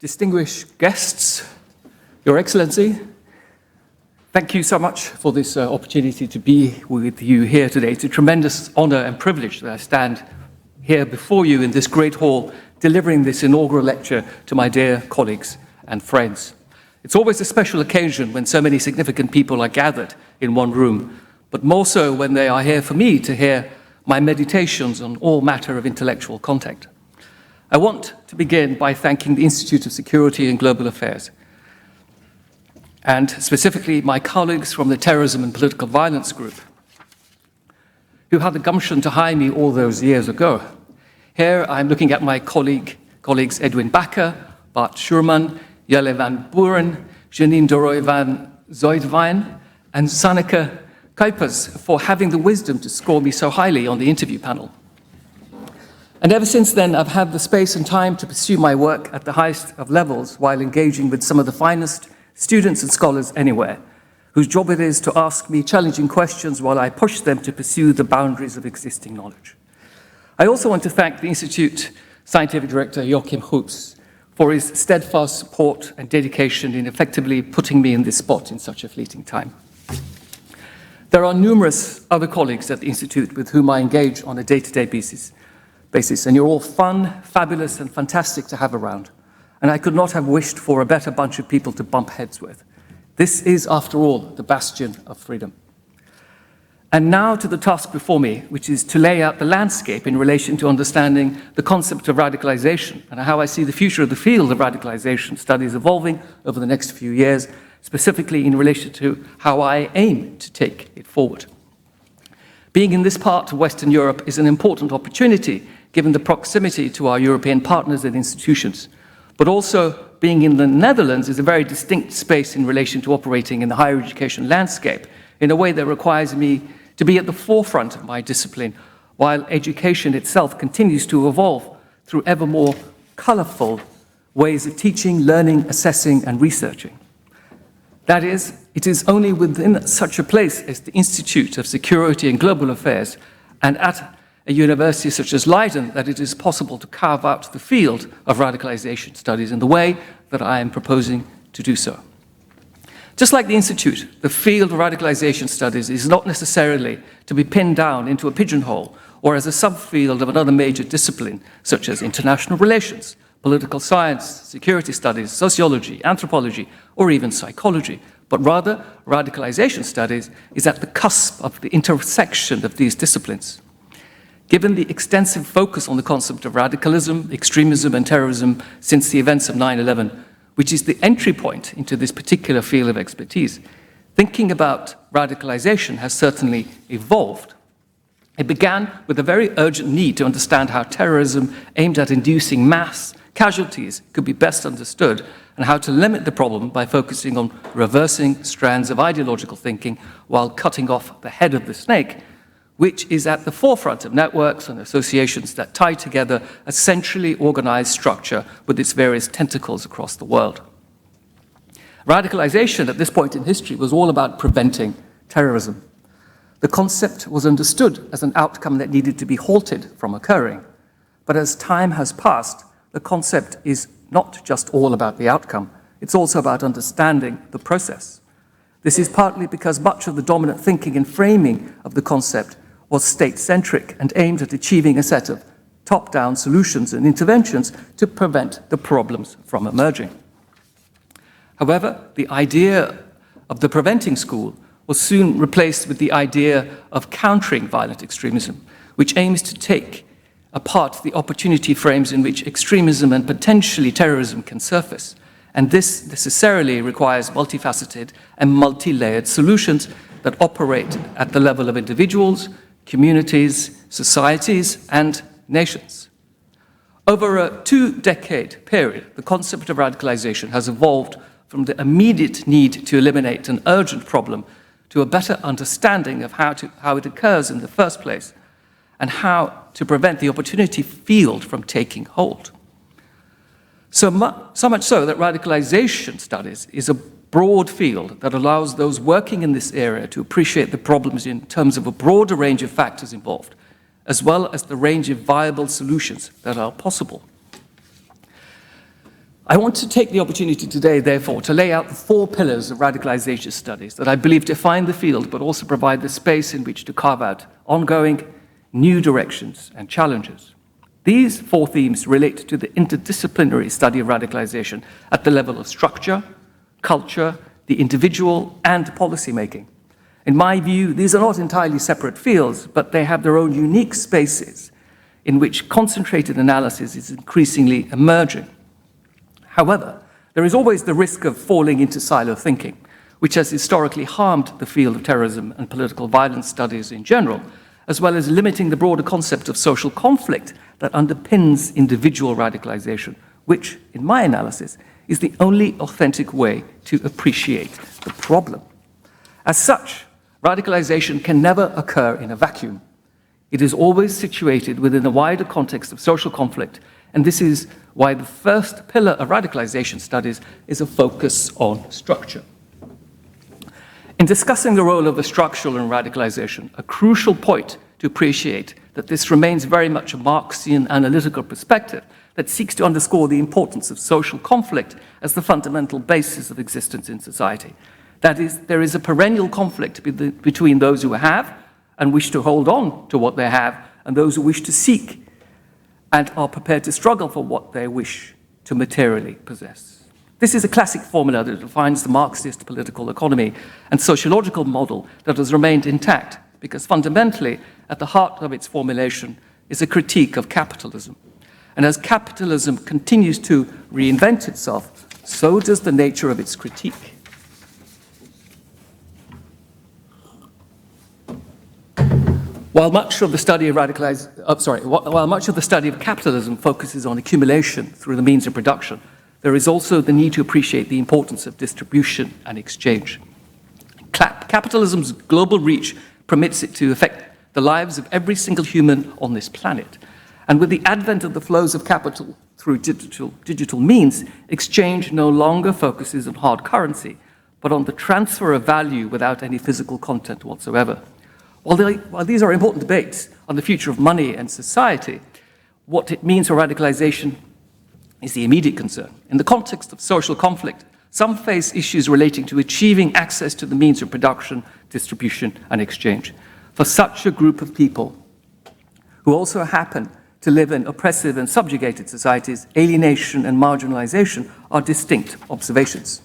Distinguished guests, Your Excellency, thank you so much for this opportunity to be with you here today. It's a tremendous honor and privilege that I stand here before you in this great hall, delivering this inaugural lecture to my dear colleagues and friends. It's always a special occasion when so many significant people are gathered in one room, but more so when they are here for me to hear my meditations on all matter of intellectual content. I want to begin by thanking the Institute of Security and Global Affairs, and specifically my colleagues from the Terrorism and Political Violence Group, who had the gumption to hire me all those years ago. Here I'm looking at my colleagues Edwin Bakker, Bart Schuurman, Jelle van Buren, Janine de Rooij van Zuidwijn, and Sanneke Kuipers for having the wisdom to score me so highly on the interview panel. And ever since then, I've had the space and time to pursue my work at the highest of levels while engaging with some of the finest students and scholars anywhere, whose job it is to ask me challenging questions while I push them to pursue the boundaries of existing knowledge. I also want to thank the Institute Scientific Director Joachim Hoeps for his steadfast support and dedication in effectively putting me in this spot in such a fleeting time. There are numerous other colleagues at the Institute with whom I engage on a day-to-day basis, and you're all fun, fabulous, and fantastic to have around. And I could not have wished for a better bunch of people to bump heads with. This is, after all, the bastion of freedom. And now to the task before me, which is to lay out the landscape in relation to understanding the concept of radicalization and how I see the future of the field of radicalization studies evolving over the next few years, specifically in relation to how I aim to take it forward. Being in this part of Western Europe is an important opportunity given the proximity to our European partners and institutions. But also, being in the Netherlands is a very distinct space in relation to operating in the higher education landscape in a way that requires me to be at the forefront of my discipline, while education itself continues to evolve through ever more colorful ways of teaching, learning, assessing, and researching. That is, it is only within such a place as the Institute of Security and Global Affairs and at a university such as Leiden that it is possible to carve out the field of radicalization studies in the way that I am proposing to do so. Just like the Institute, the field of radicalization studies is not necessarily to be pinned down into a pigeonhole or as a subfield of another major discipline such as international relations, political science, security studies, sociology, anthropology, or even psychology, but rather radicalization studies is at the cusp of the intersection of these disciplines. Given the extensive focus on the concept of radicalism, extremism, and terrorism since the events of 9/11, which is the entry point into this particular field of expertise, thinking about radicalization has certainly evolved. It began with a very urgent need to understand how terrorism aimed at inducing mass casualties could be best understood and how to limit the problem by focusing on reversing strands of ideological thinking while cutting off the head of the snake, which is at the forefront of networks and associations that tie together a centrally organized structure with its various tentacles across the world. Radicalization at this point in history was all about preventing terrorism. The concept was understood as an outcome that needed to be halted from occurring. But as time has passed, the concept is not just all about the outcome, it's also about understanding the process. This is partly because much of the dominant thinking and framing of the concept was state-centric and aimed at achieving a set of top-down solutions and interventions to prevent the problems from emerging. However, the idea of the preventing school was soon replaced with the idea of countering violent extremism, which aims to take apart the opportunity frames in which extremism and potentially terrorism can surface. And this necessarily requires multifaceted and multi-layered solutions that operate at the level of individuals, communities, societies, and nations. Over a 2-decade period, the concept of radicalization has evolved from the immediate need to eliminate an urgent problem to a better understanding of how it occurs in the first place and how to prevent the opportunity field from taking hold. So much so that radicalization studies is a broad field that allows those working in this area to appreciate the problems in terms of a broader range of factors involved, as well as the range of viable solutions that are possible. I want to take the opportunity today, therefore, to lay out the 4 pillars of radicalization studies that I believe define the field, but also provide the space in which to carve out ongoing new directions and challenges. These 4 themes relate to the interdisciplinary study of radicalization at the level of structure, culture, the individual, and policymaking. In my view, these are not entirely separate fields, but they have their own unique spaces in which concentrated analysis is increasingly emerging. However, there is always the risk of falling into silo thinking, which has historically harmed the field of terrorism and political violence studies in general, as well as limiting the broader concept of social conflict that underpins individual radicalization, which, in my analysis, is the only authentic way to appreciate the problem. As such, radicalization can never occur in a vacuum. It is always situated within a wider context of social conflict, and this is why the first pillar of radicalization studies is a focus on structure. In discussing the role of the structural in radicalization, a crucial point to appreciate that this remains very much a Marxian analytical perspective that seeks to underscore the importance of social conflict as the fundamental basis of existence in society. That is, there is a perennial conflict between those who have and wish to hold on to what they have and those who wish to seek and are prepared to struggle for what they wish to materially possess. This is a classic formula that defines the Marxist political economy and sociological model that has remained intact because fundamentally, at the heart of its formulation is a critique of capitalism. And as capitalism continues to reinvent itself, so does the nature of its critique. While much of the study of capitalism focuses on accumulation through the means of production, there is also the need to appreciate the importance of distribution and exchange. Capitalism's global reach permits it to affect the lives of every single human on this planet. And with the advent of the flows of capital through digital means, exchange no longer focuses on hard currency, but on the transfer of value without any physical content whatsoever. While these are important debates on the future of money and society, what it means for radicalization is the immediate concern. In the context of social conflict, some face issues relating to achieving access to the means of production, distribution, and exchange. For such a group of people who also happen to live in oppressive and subjugated societies, alienation and marginalization are distinct observations.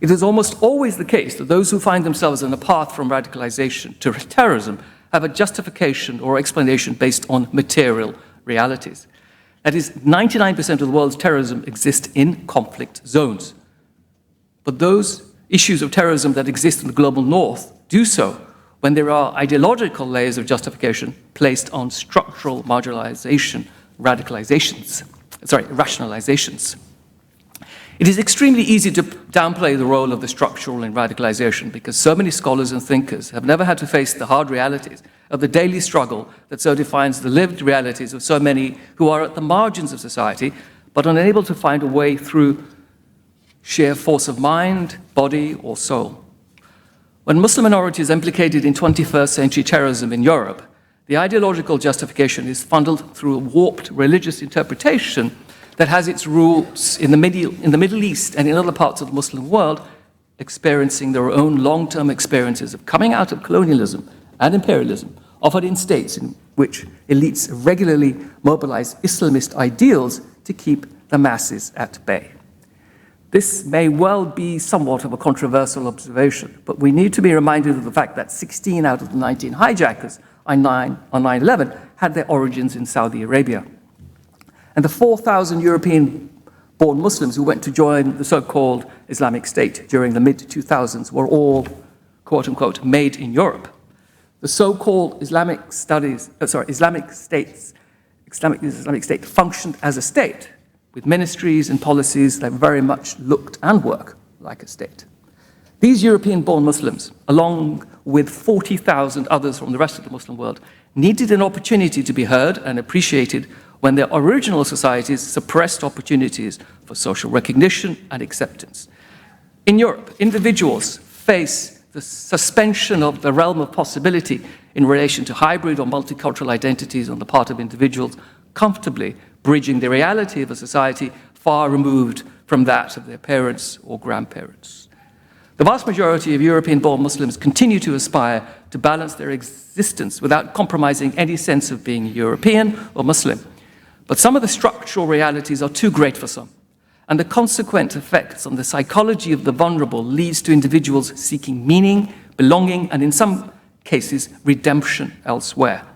It is almost always the case that those who find themselves on a path from radicalization to terrorism have a justification or explanation based on material realities. That is, 99% of the world's terrorism exists in conflict zones. But those issues of terrorism that exist in the global north do so when there are ideological layers of justification placed on structural marginalization, rationalizations. It is extremely easy to downplay the role of the structural in radicalization because so many scholars and thinkers have never had to face the hard realities of the daily struggle that so defines the lived realities of so many who are at the margins of society, but unable to find a way through sheer force of mind, body, or soul. When Muslim minorities are implicated in 21st century terrorism in Europe, the ideological justification is funneled through a warped religious interpretation that has its roots in the Middle East and in other parts of the Muslim world, experiencing their own long-term experiences of coming out of colonialism and imperialism, often in states in which elites regularly mobilize Islamist ideals to keep the masses at bay. This may well be somewhat of a controversial observation, but we need to be reminded of the fact that 16 out of the 19 hijackers on 9/11 had their origins in Saudi Arabia. And the 4,000 European-born Muslims who went to join the so-called Islamic State during the mid-2000s were all, quote-unquote, made in Europe. The so-called Islamic State's Islamic State functioned as a state, with ministries and policies that very much looked and work like a state. These European-born Muslims, along with 40,000 others from the rest of the Muslim world, needed an opportunity to be heard and appreciated when their original societies suppressed opportunities for social recognition and acceptance. In Europe, individuals face the suspension of the realm of possibility in relation to hybrid or multicultural identities on the part of individuals, comfortably bridging the reality of a society far removed from that of their parents or grandparents. The vast majority of European-born Muslims continue to aspire to balance their existence without compromising any sense of being European or Muslim. But some of the structural realities are too great for some, and the consequent effects on the psychology of the vulnerable leads to individuals seeking meaning, belonging, and in some cases, redemption elsewhere.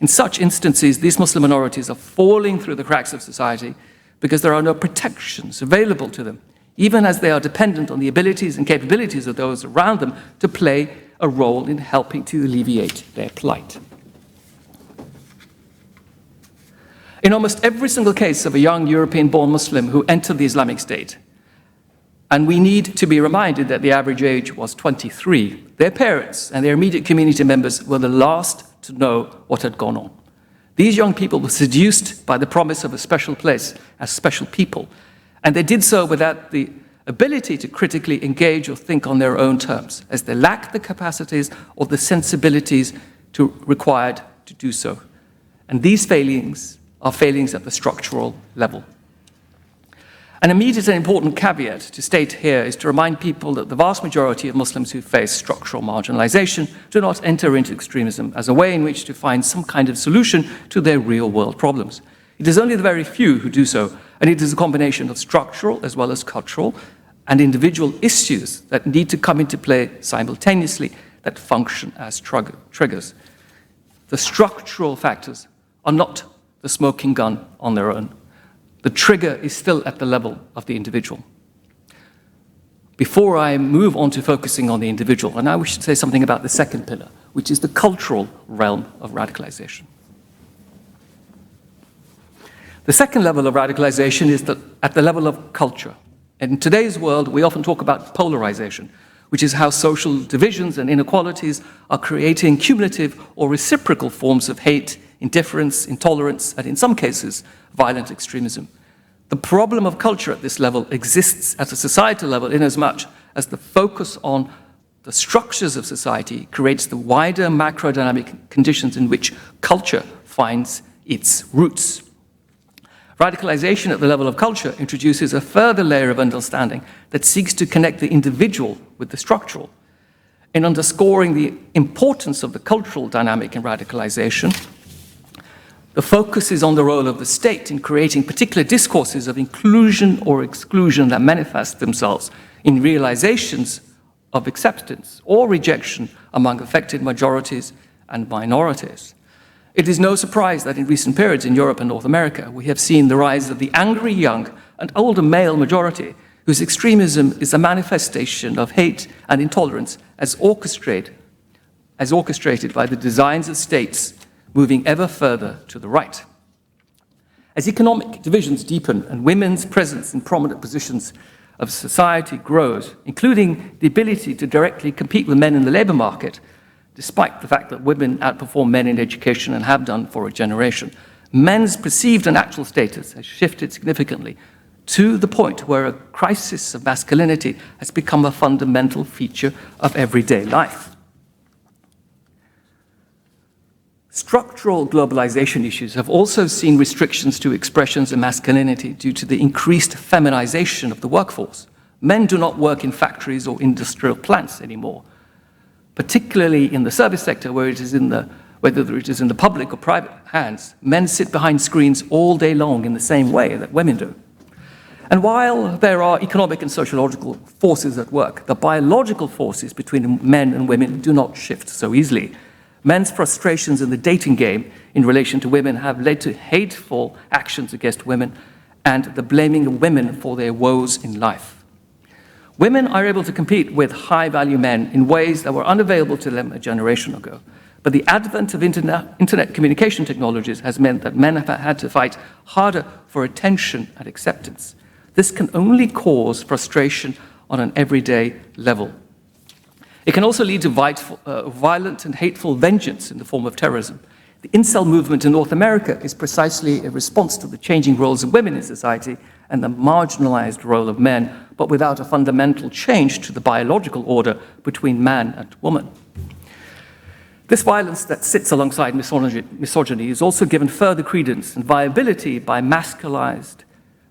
In such instances, these Muslim minorities are falling through the cracks of society because there are no protections available to them, even as they are dependent on the abilities and capabilities of those around them to play a role in helping to alleviate their plight. In almost every single case of a young European-born Muslim who entered the Islamic State, and we need to be reminded that the average age was 23, their parents and their immediate community members were the last to know what had gone on. These young people were seduced by the promise of a special place as special people, and they did so without the ability to critically engage or think on their own terms, as they lacked the capacities or the sensibilities required to do so. And these failings are failings at the structural level. An immediate and important caveat to state here is to remind people that the vast majority of Muslims who face structural marginalization do not enter into extremism as a way in which to find some kind of solution to their real-world problems. It is only the very few who do so, and it is a combination of structural as well as cultural and individual issues that need to come into play simultaneously that function as triggers. The structural factors are not the smoking gun on their own. The trigger is still at the level of the individual. Before I move on to focusing on the individual, and I wish to say something about the second pillar, which is the cultural realm of radicalization. The second level of radicalization is at the level of culture. In today's world, we often talk about polarization, which is how social divisions and inequalities are creating cumulative or reciprocal forms of hate, indifference, intolerance, and in some cases, violent extremism. The problem of culture at this level exists at a societal level inasmuch as the focus on the structures of society creates the wider macrodynamic conditions in which culture finds its roots. Radicalization at the level of culture introduces a further layer of understanding that seeks to connect the individual with the structural. In underscoring the importance of the cultural dynamic in radicalization, the focus is on the role of the state in creating particular discourses of inclusion or exclusion that manifest themselves in realizations of acceptance or rejection among affected majorities and minorities. It is no surprise that in recent periods in Europe and North America, we have seen the rise of the angry young and older male majority whose extremism is a manifestation of hate and intolerance as orchestrated by the designs of states moving ever further to the right. As economic divisions deepen and women's presence in prominent positions of society grows, including the ability to directly compete with men in the labor market, despite the fact that women outperform men in education and have done for a generation, men's perceived and actual status has shifted significantly to the point where a crisis of masculinity has become a fundamental feature of everyday life. Structural globalization issues have also seen restrictions to expressions of masculinity due to the increased feminization of the workforce. Men do not work in factories or industrial plants anymore, particularly in the service sector whether it is in the public or private hands. Men sit behind screens all day long in the same way that women do. And while there are economic and sociological forces at work, the biological forces between men and women do not shift so easily. Men's frustrations in the dating game in relation to women have led to hateful actions against women and the blaming of women for their woes in life. Women are able to compete with high-value men in ways that were unavailable to them a generation ago. But the advent of internet communication technologies has meant that men have had to fight harder for attention and acceptance. This can only cause frustration on an everyday level. It can also lead to violent and hateful vengeance in the form of terrorism. The incel movement in North America is precisely a response to the changing roles of women in society and the marginalized role of men, but without a fundamental change to the biological order between man and woman. This violence that sits alongside misogyny is also given further credence and viability by masculinized,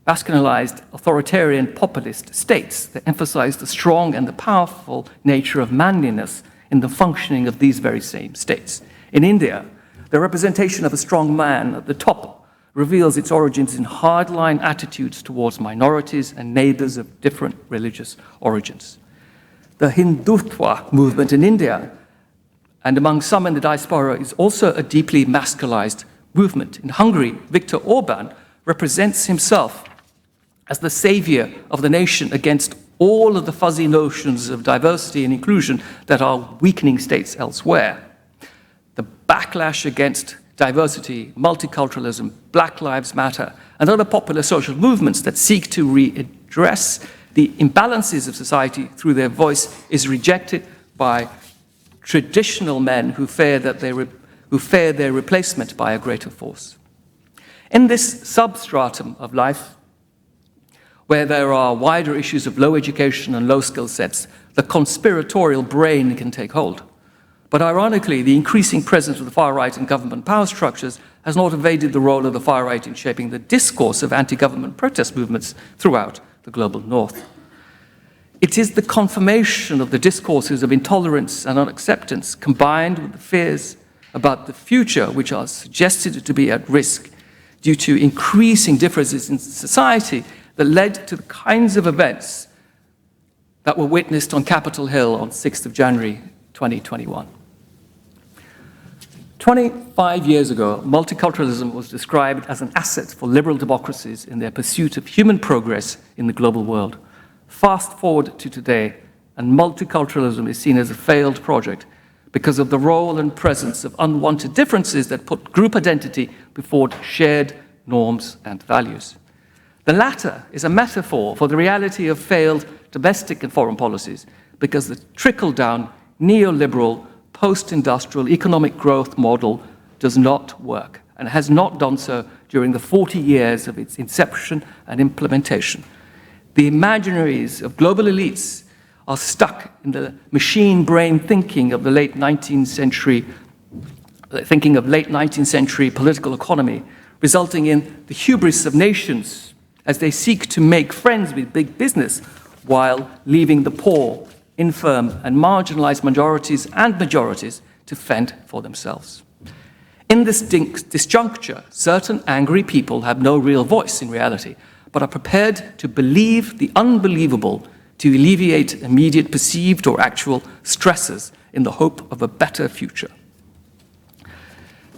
authoritarian populist states that emphasize the strong and the powerful nature of manliness in the functioning of these very same states. In India, the representation of a strong man at the top reveals its origins in hardline attitudes towards minorities and neighbors of different religious origins. The Hindutva movement in India and among some in the diaspora is also a deeply masculized movement. In Hungary, Viktor Orban represents himself as the savior of the nation against all of the fuzzy notions of diversity and inclusion that are weakening states elsewhere. The backlash against diversity, multiculturalism, Black Lives Matter, and other popular social movements that seek to readdress the imbalances of society through their voice is rejected by traditional men who fear their replacement by a greater force. In this substratum of life, where there are wider issues of low education and low skill sets, the conspiratorial brain can take hold. But ironically, the increasing presence of the far right in government power structures has not evaded the role of the far right in shaping the discourse of anti-government protest movements throughout the global north. It is the confirmation of the discourses of intolerance and unacceptance, combined with the fears about the future, which are suggested to be at risk due to increasing differences in society, that led to the kinds of events that were witnessed on Capitol Hill on 6th of January 2021. 25 years ago, multiculturalism was described as an asset for liberal democracies in their pursuit of human progress in the global world. Fast forward to today, and multiculturalism is seen as a failed project because of the role and presence of unwanted differences that put group identity before shared norms and values. The latter is a metaphor for the reality of failed domestic and foreign policies because the trickle-down, neoliberal, post-industrial economic growth model does not work and has not done so during the 40 years of its inception and implementation. The imaginaries of global elites are stuck in the machine brain thinking of the late 19th century political economy, resulting in the hubris of nations as they seek to make friends with big business while leaving the poor, infirm, and marginalized minorities and majorities to fend for themselves. In this disjuncture, certain angry people have no real voice in reality, but are prepared to believe the unbelievable to alleviate immediate perceived or actual stresses in the hope of a better future.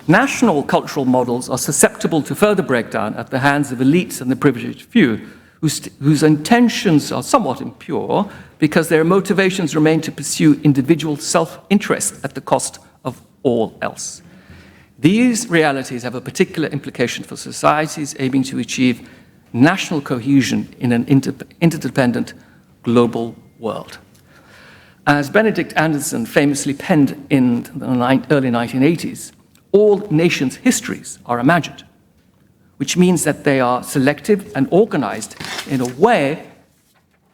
National cultural models are susceptible to further breakdown at the hands of elites and the privileged few, whose intentions are somewhat impure because their motivations remain to pursue individual self-interest at the cost of all else. These realities have a particular implication for societies aiming to achieve national cohesion in an interdependent global world. As Benedict Anderson famously penned in the early 1980s, all nations' histories are imagined, which means that they are selective and organized in a way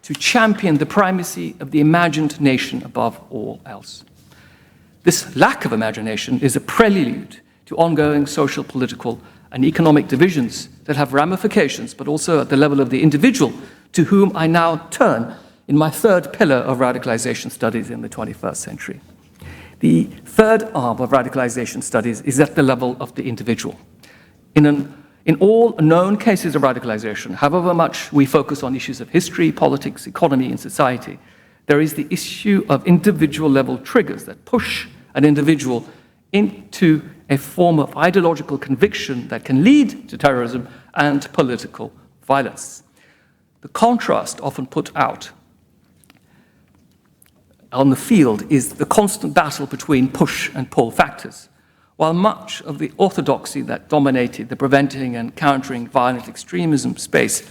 to champion the primacy of the imagined nation above all else. This lack of imagination is a prelude to ongoing social, political, and economic divisions that have ramifications, but also at the level of the individual, to whom I now turn in my third pillar of radicalization studies in the 21st century. The third arm of radicalization studies is at the level of the individual. In all known cases of radicalization, however much we focus on issues of history, politics, economy, and society, there is the issue of individual-level triggers that push an individual into a form of ideological conviction that can lead to terrorism and political violence. The contrast often put out on the field is the constant battle between push and pull factors. While much of the orthodoxy that dominated the preventing and countering violent extremism space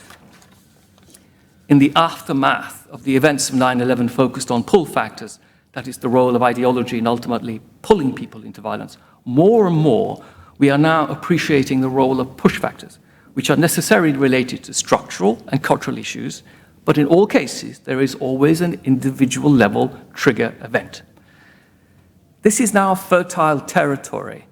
in the aftermath of the events of 9/11 focused on pull factors, that is the role of ideology in ultimately pulling people into violence, more and more we are now appreciating the role of push factors, which are necessarily related to structural and cultural issues, but in all cases there is always an individual level trigger event. This is now fertile territory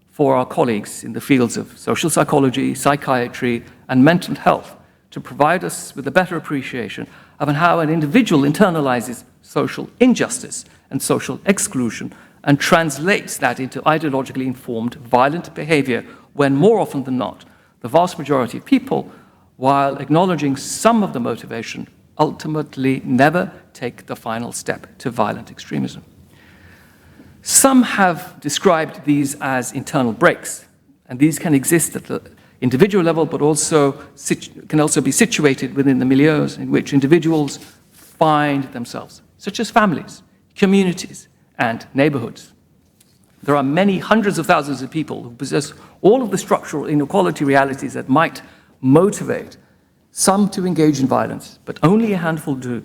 for our colleagues in the fields of social psychology, psychiatry, and mental health to provide us with a better appreciation of how an individual internalizes social injustice and social exclusion and translates that into ideologically informed violent behavior when, more often than not, the vast majority of people, while acknowledging some of the motivation, ultimately never take the final step to violent extremism. Some have described these as internal breaks, and these can exist at the individual level, but can also be situated within the milieus in which individuals find themselves, such as families, communities, and neighborhoods. There are many hundreds of thousands of people who possess all of the structural inequality realities that might motivate some to engage in violence, but only a handful do,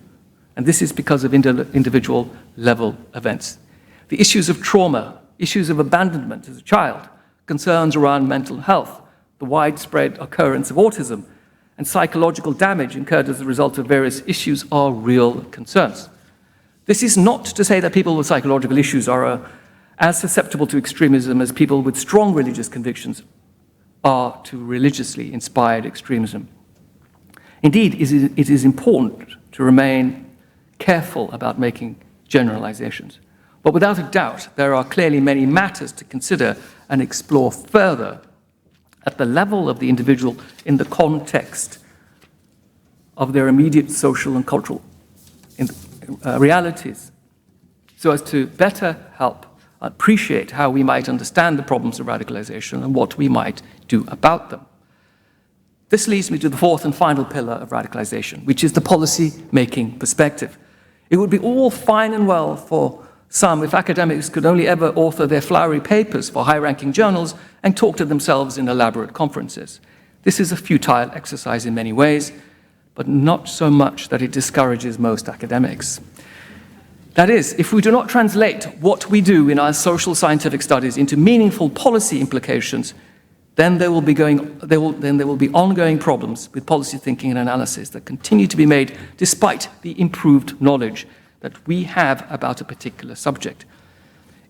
and this is because of individual level events. The issues of trauma, issues of abandonment as a child, concerns around mental health, the widespread occurrence of autism, and psychological damage incurred as a result of various issues are real concerns. This is not to say that people with psychological issues are as susceptible to extremism as people with strong religious convictions are to religiously inspired extremism. Indeed, it is important to remain careful about making generalizations. But without a doubt, there are clearly many matters to consider and explore further at the level of the individual in the context of their immediate social and cultural realities, so as to better help appreciate how we might understand the problems of radicalization and what we might do about them. This leads me to the fourth and final pillar of radicalization, which is the policy-making perspective. It would be all fine and well for some if academics could only ever author their flowery papers for high-ranking journals and talk to themselves in elaborate conferences. This is a futile exercise in many ways, but not so much that it discourages most academics. That is, if we do not translate what we do in our social scientific studies into meaningful policy implications, then there will be ongoing problems with policy thinking and analysis that continue to be made despite the improved knowledge that we have about a particular subject.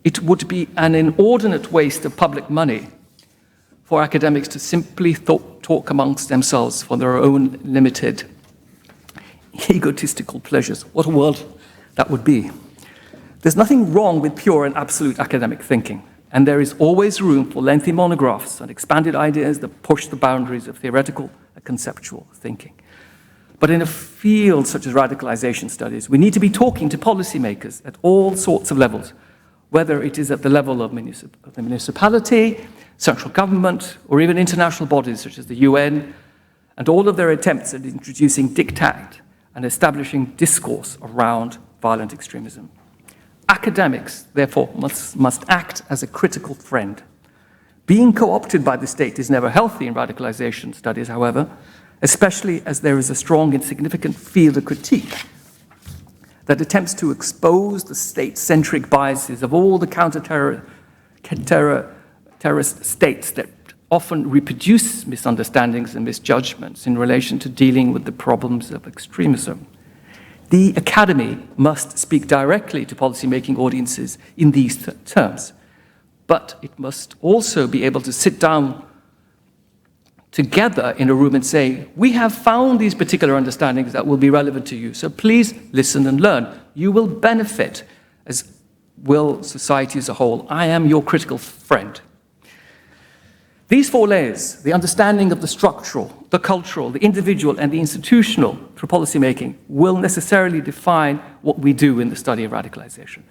It would be an inordinate waste of public money for academics to simply talk amongst themselves for their own limited egotistical pleasures. What a world that would be. There's nothing wrong with pure and absolute academic thinking, and there is always room for lengthy monographs and expanded ideas that push the boundaries of theoretical and conceptual thinking. But in a field such as radicalization studies, we need to be talking to policymakers at all sorts of levels, whether it is at the level of the municipality, central government, or even international bodies such as the UN, and all of their attempts at introducing diktat and establishing discourse around violent extremism. Academics, therefore, must act as a critical friend. Being co-opted by the state is never healthy in radicalization studies, however, especially as there is a strong and significant field of critique that attempts to expose the state-centric biases of all the terrorist states that often reproduce misunderstandings and misjudgments in relation to dealing with the problems of extremism. The academy must speak directly to policymaking audiences in these terms, but it must also be able to sit down together in a room and say, we have found these particular understandings that will be relevant to you, so please listen and learn. You will benefit, as will society as a whole. I am your critical friend. These four layers, the understanding of the structural, the cultural, the individual, and the institutional for policymaking, will necessarily define what we do in the study of radicalization.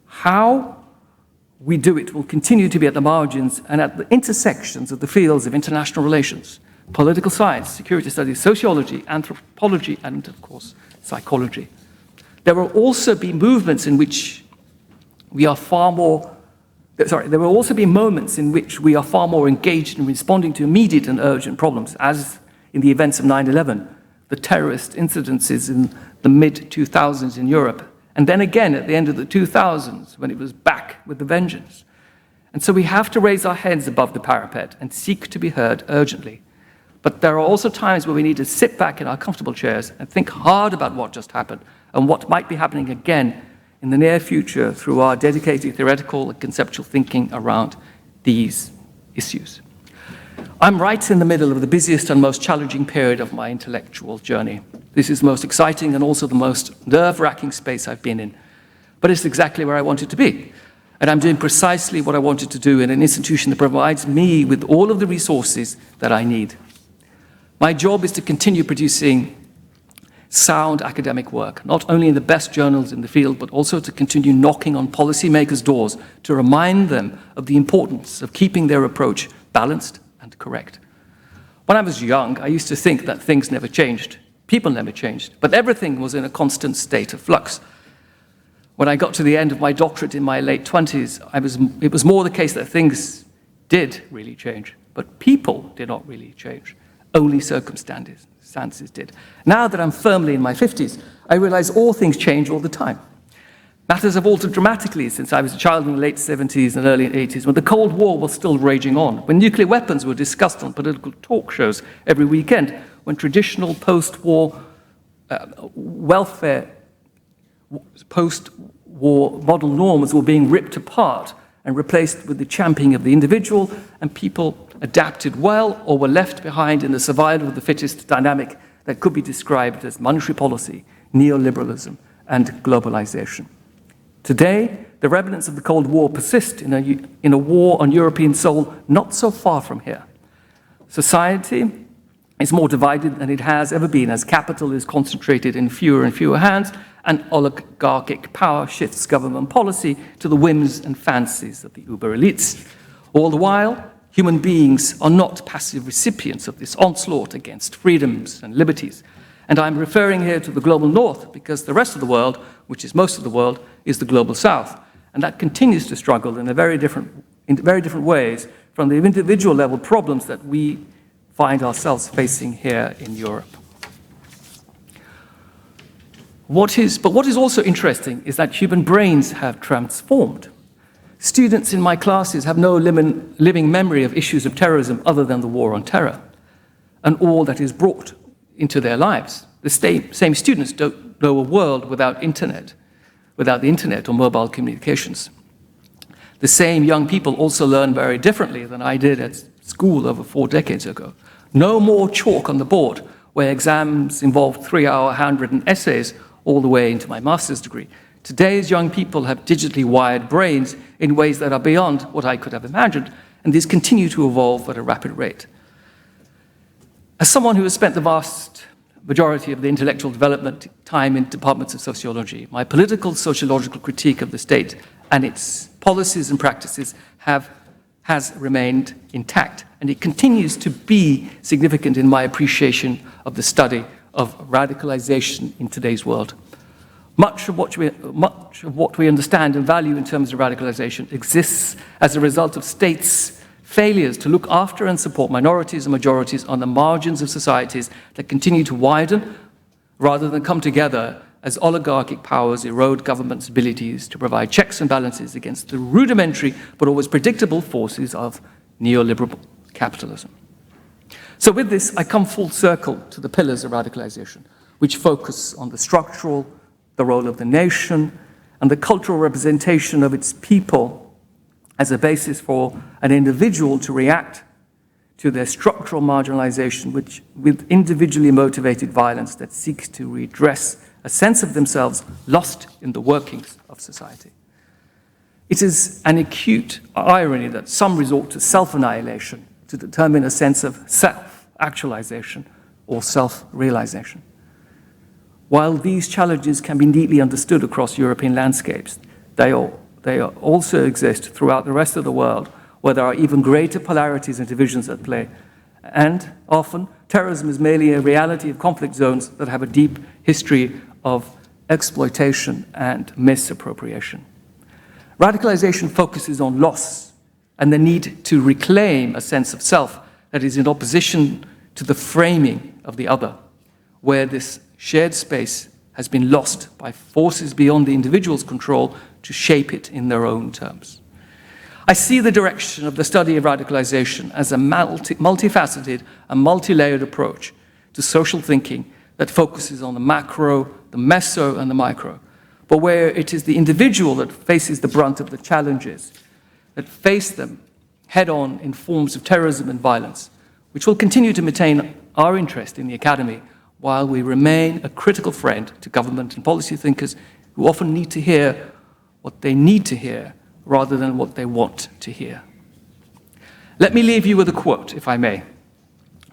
How we do it will continue to be at the margins and at the intersections of the fields of international relations, political science, security studies, sociology, anthropology, and of course, psychology. There will also be movements in which we are far more, there will also be moments in which we are far more engaged in responding to immediate and urgent problems, as in the events of 9/11, the terrorist incidences in the mid-2000s in Europe, and then again at the end of the 2000s when it was back with a vengeance. And so we have to raise our heads above the parapet and seek to be heard urgently. But there are also times where we need to sit back in our comfortable chairs and think hard about what just happened and what might be happening again in the near future through our dedicated theoretical and conceptual thinking around these issues. I'm right in the middle of the busiest and most challenging period of my intellectual journey. This is the most exciting and also the most nerve-wracking space I've been in. But it's exactly where I wanted to be. And I'm doing precisely what I wanted to do in an institution that provides me with all of the resources that I need. My job is to continue producing sound academic work, not only in the best journals in the field, but also to continue knocking on policymakers' doors to remind them of the importance of keeping their approach balanced and correct. When I was young, I used to think that things never changed, people never changed, but everything was in a constant state of flux. When I got to the end of my doctorate in my late 20s, it was more the case that things did really change, but people did not really change. Only circumstances did. Now that I'm firmly in my 50s, I realize all things change all the time. Matters have altered dramatically since I was a child in the late 70s and early 80s, when the Cold War was still raging on, when nuclear weapons were discussed on political talk shows every weekend, when traditional post-war welfare, post-war model norms were being ripped apart and replaced with the championing of the individual, and people adapted well or were left behind in the survival of the fittest dynamic that could be described as monetary policy, neoliberalism, and globalization. Today, the remnants of the Cold War persist in a war on European soul not so far from here. Society is more divided than it has ever been as capital is concentrated in fewer and fewer hands and oligarchic power shifts government policy to the whims and fancies of the uber elites. All the while, human beings are not passive recipients of this onslaught against freedoms and liberties. And I'm referring here to the global north because the rest of the world, which is most of the world, is the global south. And that continues to struggle in very different ways from the individual level problems that we find ourselves facing here in Europe. What is also interesting is that human brains have transformed. Students in my classes have no living memory of issues of terrorism other than the war on terror and all that is brought into their lives. The same students don't know a world without the internet or mobile communications. The same young people also learn very differently than I did at school over 4 decades ago. No more chalk on the board, where exams involved 3-hour handwritten essays all the way into my master's degree. Today's young people have digitally wired brains in ways that are beyond what I could have imagined, and these continue to evolve at a rapid rate. As someone who has spent the vast majority of the intellectual development time in departments of sociology, my political sociological critique of the state and its policies and practices has remained intact, and it continues to be significant in my appreciation of the study of radicalization in today's world. Much of what we understand and value in terms of radicalization exists as a result of states' failures to look after and support minorities and majorities on the margins of societies that continue to widen rather than come together as oligarchic powers erode governments' abilities to provide checks and balances against the rudimentary but always predictable forces of neoliberal capitalism. So with this, I come full circle to the pillars of radicalization, which focus on the structural, the role of the nation, and the cultural representation of its people as a basis for an individual to react to their structural marginalization with individually motivated violence that seeks to redress a sense of themselves lost in the workings of society. It is an acute irony that some resort to self-annihilation to determine a sense of self-actualization or self-realization. While these challenges can be neatly understood across European landscapes, they also exist throughout the rest of the world, where there are even greater polarities and divisions at play. And often, terrorism is merely a reality of conflict zones that have a deep history of exploitation, and misappropriation. Radicalization focuses on loss and the need to reclaim a sense of self that is in opposition to the framing of the other, where this shared space has been lost by forces beyond the individual's control to shape it in their own terms. I see the direction of the study of radicalization as a multifaceted and multi-layered approach to social thinking that focuses on the macro, the meso, and the micro, but where it is the individual that faces the brunt of the challenges, that face them head-on in forms of terrorism and violence, which will continue to maintain our interest in the academy while we remain a critical friend to government and policy thinkers who often need to hear what they need to hear rather than what they want to hear. Let me leave you with a quote, if I may.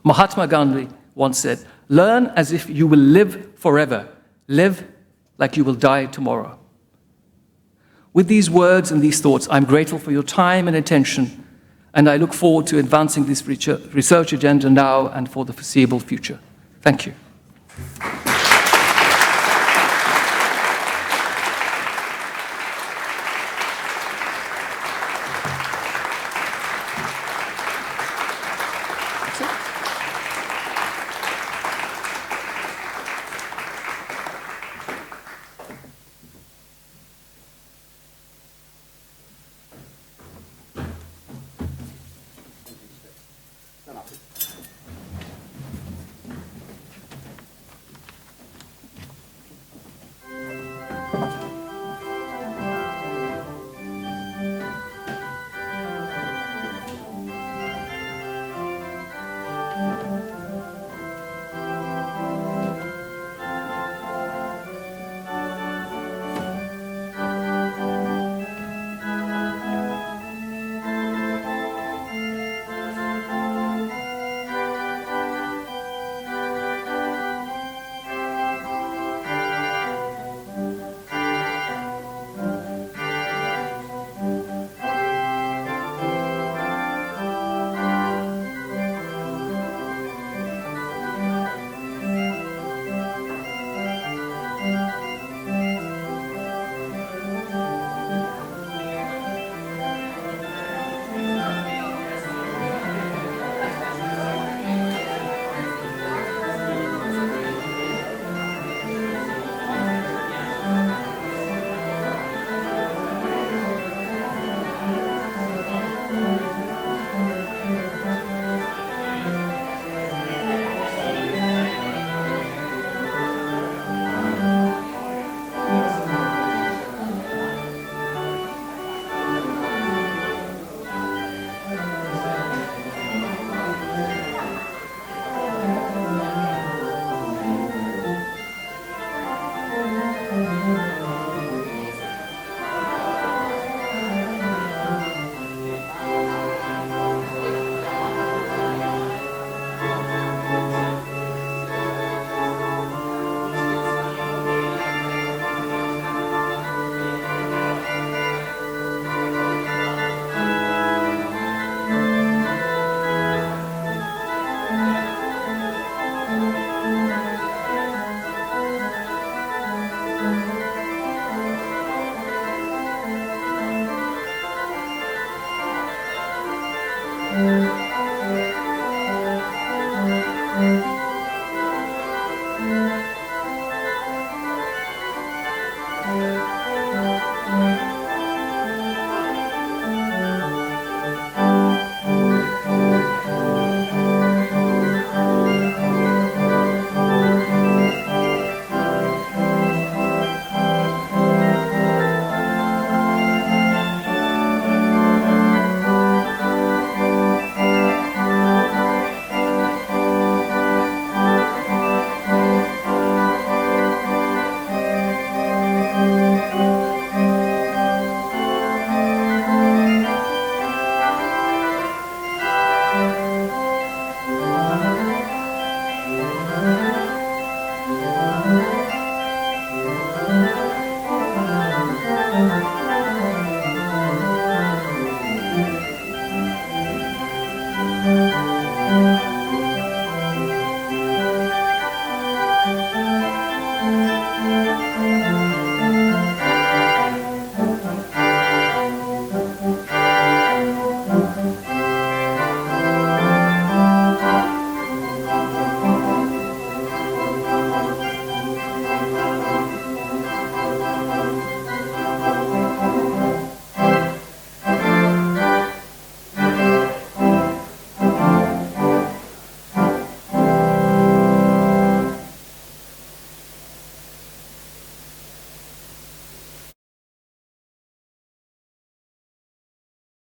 Mahatma Gandhi once said, "Learn as if you will live forever. Live like you will die tomorrow." With these words and these thoughts, I'm grateful for your time and attention, and I look forward to advancing this research agenda now and for the foreseeable future. Thank you.